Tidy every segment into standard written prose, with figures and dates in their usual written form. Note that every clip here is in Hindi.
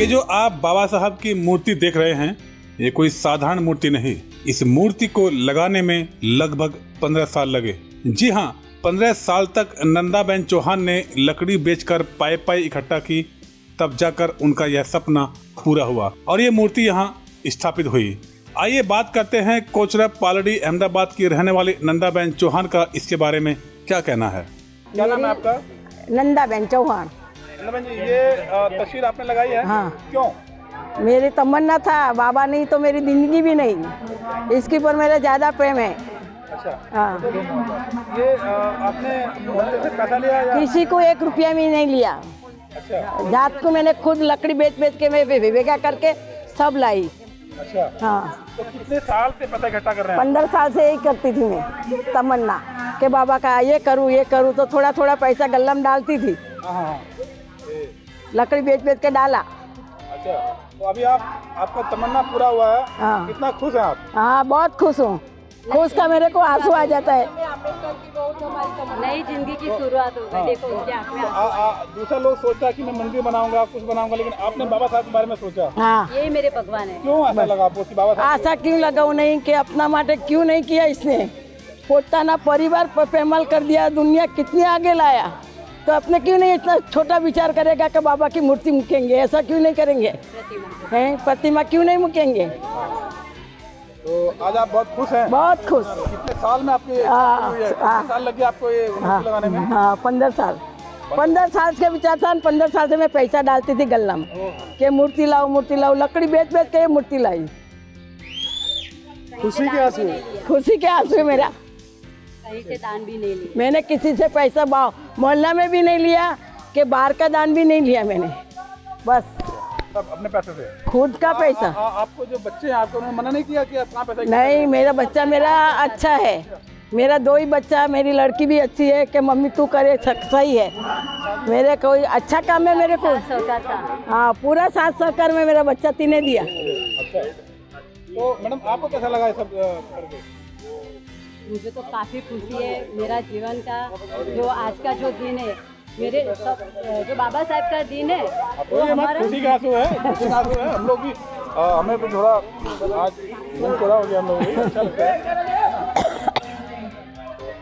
ये जो आप बाबा साहब की मूर्ति देख रहे हैं, ये कोई साधारण मूर्ति नहीं। इस मूर्ति को लगाने में लगभग 15 साल लगे। जी हाँ, 15 साल तक नंदाबेन चौहान ने लकड़ी बेचकर पाई पाई इकट्ठा की, तब जाकर उनका यह सपना पूरा हुआ और ये मूर्ति यहाँ स्थापित हुई। आइए बात करते हैं कोचरब पालड़ी अहमदाबाद की रहने वाली नंदाबेन चौहान का इसके बारे में क्या कहना है। क्या नाम है आपका? नंदाबेन चौहान। नंदाबेन जी, ये तस्वीर आपने लगाई है? हाँ। क्यों? मेरी तमन्ना था, बाबा नहीं तो मेरी जिंदगी भी नहीं। इसके ऊपर मेरा ज़्यादा प्रेम है। अच्छा। हाँ। तो ये आपने मंदिर से पैसा लिया या? किसी को 1 रुपया भी नहीं लिया। अच्छा। जात को मैंने खुद लकड़ी बेच बेच के मैं भेगा करके सब लाई। अच्छा। हाँ। तो कितने साल से पैसा इकट्ठा कर रहे हैं? 15 साल से यही करती थी मैं, तमन्ना कि बाबा का ये करूँ तो थोड़ा थोड़ा पैसा गल्ला में डालती थी। हाँ। लकड़ी बेच बेच के डाला। अच्छा, तो अभी आपका तमन्ना पूरा हुआ है। हाँ। कितना खुश हैं आप? हाँ, बहुत खुश हूँ। खुश का मेरे को आंसू आ जाता है। नई जिंदगी की शुरुआत हो गई। देखो उसके आँख में दूसरा लोग सोचता है कि मैं मंदिर बनाऊंगा, कुछ बनाऊंगा, लेकिन आपने बाबा साहब के बारे में सोचा। हाँ। यही मेरे भगवान है। क्यों ऐसा लगा आपको कि बाबा साहब? आशा क्यों लगाऊ नहीं कि अपना माटे क्यों नहीं किया इसने? पोताना परिवार पर पैमाल कर दिया, दुनिया कितनी आगे लाया, तो अपने क्यों नहीं इतना छोटा विचार करेगा कि बाबा की मूर्ति मुकेंगे? ऐसा क्यों नहीं करेंगे? प्रतिमा क्यों नहीं मुकेंगे? तो आज आप बहुत खुश हैं? बहुत खुश। कितने साल में आपके कितने साल लगे आपको ये मूर्ति लगाने में? हाँ, 15 साल। 15 साल के विचार था। 15 साल से मैं पैसा डालती थी गल्ला में कि मूर्ति लाओ, लकड़ी बेच बेच के ये मूर्ति लाई। खुशी के आंसू? खुशी के आंसू मेरा। कहीं से दान भी नहीं ली। मैंने किसी से पैसा मोहल्ला में भी नहीं लिया कि बाहर का दान भी नहीं लिया मैंने, बस सब अपने पैसे से, खुद का पैसा। आपको जो बच्चे हैं आपको उन्होंने मना नहीं किया कि आप कहाँ पैसा? नहीं, मेरा बच्चा मेरा अच्छा है। मेरा 2 ही बच्चा, मेरी लड़की भी अच्छी है कि मम्मी तू करे, सही है। मेरे कोई अच्छा काम है मेरे को। हाँ, पूरा साथ सहकार में मेरा बच्चा 3 दिया। अच्छा, तो मैडम आपको कैसा लगा ये सब करके? मुझे तो काफ़ी खुशी है। मेरा जीवन का जो आज का जो दिन है, मेरे सब जो बाबा साहब का दिन है वो हमारा खुशी का आंसू है। खुशी का आंसू है। हम लोग भी हमें भी थोड़ा आज मन थोड़ा हो गया, हम लोग भी अच्छा लगता है।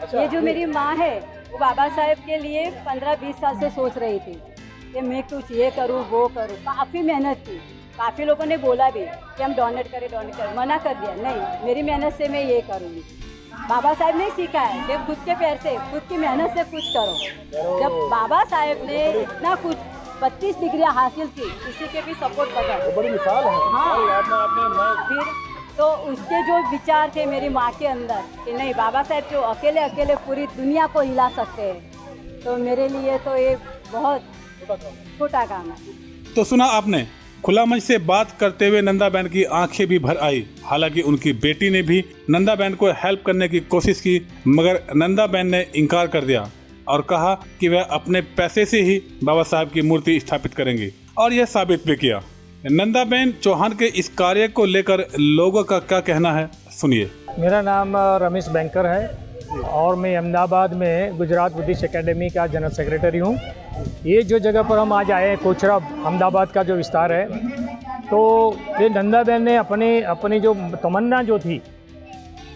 अच्छा, ये जो मेरी माँ है वो बाबा साहब के लिए 15-20 साल से सोच रही थी कि मैं कुछ ये करूँ वो करूँ। काफ़ी मेहनत की। काफ़ी लोगों ने बोला भी कि हम डोनेट करें, मना कर दिया। नहीं, मेरी मेहनत से मैं ये करूँगी। बाबा साहब ने सीखा है कि खुद के पैर से, खुद की मेहनत से कुछ करो। जब बाबा साहब ने इतना कुछ 32 डिग्रियाँ हासिल की, किसी के भी सपोर्ट बगैर, बड़ी मिसाल है। हाँ। आपने फिर तो उसके जो विचार थे मेरी माँ के अंदर कि नहीं, बाबा साहब जो अकेले पूरी दुनिया को हिला सकते हैं, तो मेरे लिए तो ये बहुत छोटा काम है। तो सुना आपने, खुला मंच से बात करते हुए नंदाबेन की आंखें भी भर आई। हालांकि उनकी बेटी ने भी नंदाबेन को हेल्प करने की कोशिश की, मगर नंदाबेन ने इनकार कर दिया और कहा कि वह अपने पैसे से ही बाबा साहब की मूर्ति स्थापित करेंगी, और यह साबित भी किया। नंदाबेन चौहान के इस कार्य को लेकर लोगों का क्या कहना है, सुनिए। मेरा नाम रमेश बैंकर है और मैं अहमदाबाद में गुजरात बुद्धिस्ट एकेडमी का जनरल सेक्रेटरी हूँ। ये जो जगह पर हम आज आए हैं, कोचरब अहमदाबाद का जो विस्तार है, तो ये नंदाबेन ने अपनी जो तमन्ना जो थी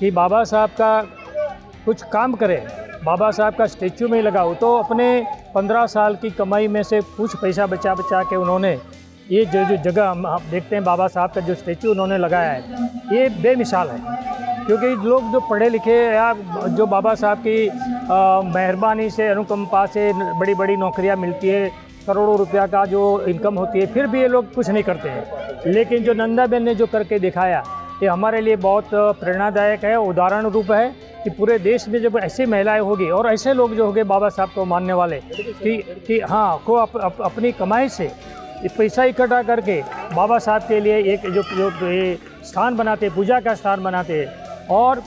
कि बाबा साहब का कुछ काम करे, बाबा साहब का स्टेचू में लगाओ, तो अपने 15 साल की कमाई में से कुछ पैसा बचा के उन्होंने ये जो जगह हम देखते हैं बाबा साहब का जो स्टेचू उन्होंने लगाया है, ये बेमिसाल है। क्योंकि लोग जो पढ़े लिखे या जो बाबा साहब की मेहरबानी से, अनुकंपा से बड़ी बड़ी नौकरियां मिलती है, करोड़ों रुपया का जो इनकम होती है, फिर भी ये लोग कुछ नहीं करते हैं। लेकिन जो नंदाबेन ने जो करके दिखाया, ये हमारे लिए बहुत प्रेरणादायक है, उदाहरण रूप है कि पूरे देश में जब ऐसी महिलाएं होगी और ऐसे लोग जो होंगे बाबा साहब को मानने वाले कि हाँ, को अपनी कमाई से पैसा इकट्ठा करके बाबा साहब के लिए एक जो ये स्थान बनाते, पूजा का स्थान बनाते, और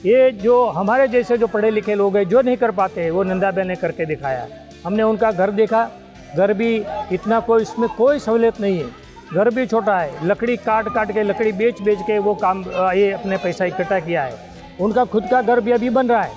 ये जो हमारे जैसे जो पढ़े लिखे लोग हैं जो नहीं कर पाते, वो नंदाबेन ने करके दिखाया। हमने उनका घर देखा, घर भी इतना कोई, इसमें कोई सहूलियत नहीं है, घर भी छोटा है, लकड़ी काट के, लकड़ी बेच के वो काम ये अपने पैसा इकट्ठा किया है। उनका खुद का घर भी अभी बन रहा है।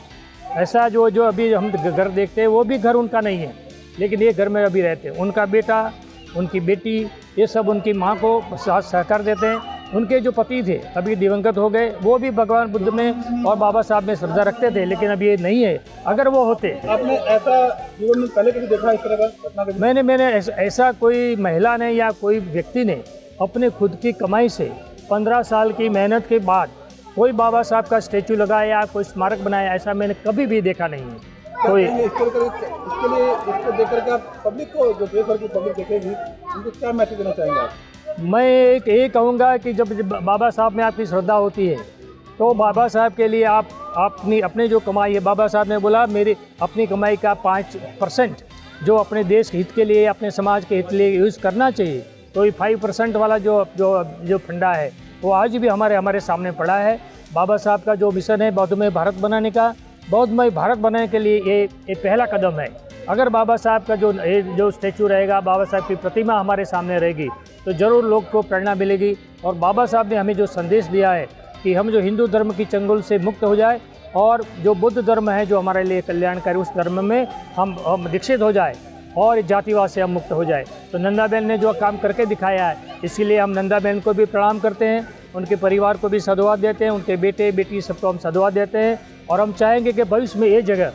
ऐसा जो अभी हम घर देखते हैं वो भी घर उनका नहीं है, लेकिन ये घर में अभी रहते हैं। उनका बेटा, उनकी बेटी ये सब उनकी माँ को सहकार देते हैं। उनके जो पति थे अभी दिवंगत हो गए, वो भी भगवान बुद्ध में और बाबा साहब में श्रद्धा रखते थे, लेकिन अब ये नहीं है। अगर वो होते, आपने ऐसा जीवन में पहले कभी देखा इस तरह का घटना कभी? मैंने ऐसा कोई महिला ने या कोई व्यक्ति ने अपने खुद की कमाई से 15 साल की मेहनत के बाद कोई बाबा साहब का स्टैचू लगाया, कोई स्मारक बनाया, ऐसा मैंने कभी भी देखा नहीं है। कोई इसके लिए इसको देख करके आप पब्लिक को, जो देश भर की पब्लिक देखेगी, उनको क्या मैसेज देना चाहेंगे आप? मैं ये कहूँगा कि जब बाबा साहब में आपकी श्रद्धा होती है तो बाबा साहब के लिए आप अपने जो कमाई है, बाबा साहब ने बोला मेरी अपनी कमाई का 5% जो अपने देश के हित के लिए, अपने समाज के हित के लिए यूज़ करना चाहिए। तो ये 5% वाला जो फंडा है वो आज भी हमारे सामने पड़ा है। बाबा साहब का जो मिशन है बौद्धमय भारत बनाने का, बौद्धमय भारत बनाने के लिए ये पहला कदम है। अगर बाबा साहब का जो स्टैचू रहेगा, बाबा साहब की प्रतिमा हमारे सामने रहेगी तो ज़रूर लोग को प्रेरणा मिलेगी। और बाबा साहब ने हमें जो संदेश दिया है कि हम जो हिंदू धर्म की चंगुल से मुक्त हो जाए और जो बुद्ध धर्म है जो हमारे लिए कल्याणकारी, उस धर्म में हम दीक्षित हो जाए और जातिवाद से हम मुक्त हो जाए। तो नंदाबेन ने जो काम करके दिखाया है, इसीलिए हम नंदाबेन को भी प्रणाम करते हैं, उनके परिवार को भी साधुवाद देते हैं, उनके बेटे बेटी सबको हम साधुवाद देते हैं। और हम चाहेंगे कि भविष्य में ये जगह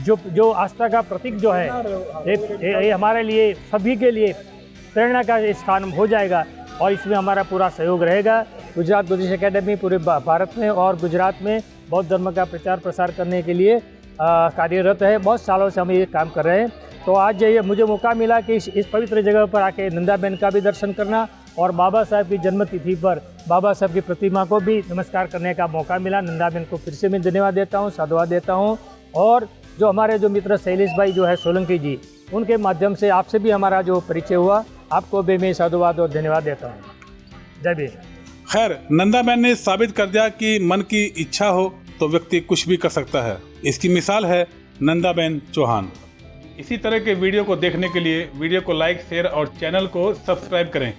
जो आस्था का प्रतीक जो है ये हमारे लिए सभी के लिए प्रेरणा का स्थान हो जाएगा और इसमें हमारा पूरा सहयोग रहेगा। गुजरात बुद्धिस्ट एकेडमी पूरे भारत में और गुजरात में बौद्ध धर्म का प्रचार प्रसार करने के लिए कार्यरत है। बहुत सालों से हम ये काम कर रहे हैं। तो आज ये मुझे मौका मिला कि इस पवित्र जगह पर आके नंदाबेन का भी दर्शन करना और बाबा साहब की जन्म तिथि पर बाबा साहब की प्रतिमा को भी नमस्कार करने का मौका मिला। नंदाबेन को फिर से मैं धन्यवाद देता हूँ, साधुवाद देता हूँ। और जो हमारे जो मित्र शैलेश भाई जो है सोलंकी जी, उनके माध्यम से आपसे भी हमारा जो परिचय हुआ, आपको भी मैं साधुवाद और धन्यवाद देता हूँ। जय भीम। खैर, नंदाबेन ने साबित कर दिया कि मन की इच्छा हो तो व्यक्ति कुछ भी कर सकता है। इसकी मिसाल है नंदाबेन चौहान। इसी तरह के वीडियो को देखने के लिए वीडियो को लाइक, शेयर और चैनल को सब्सक्राइब करें।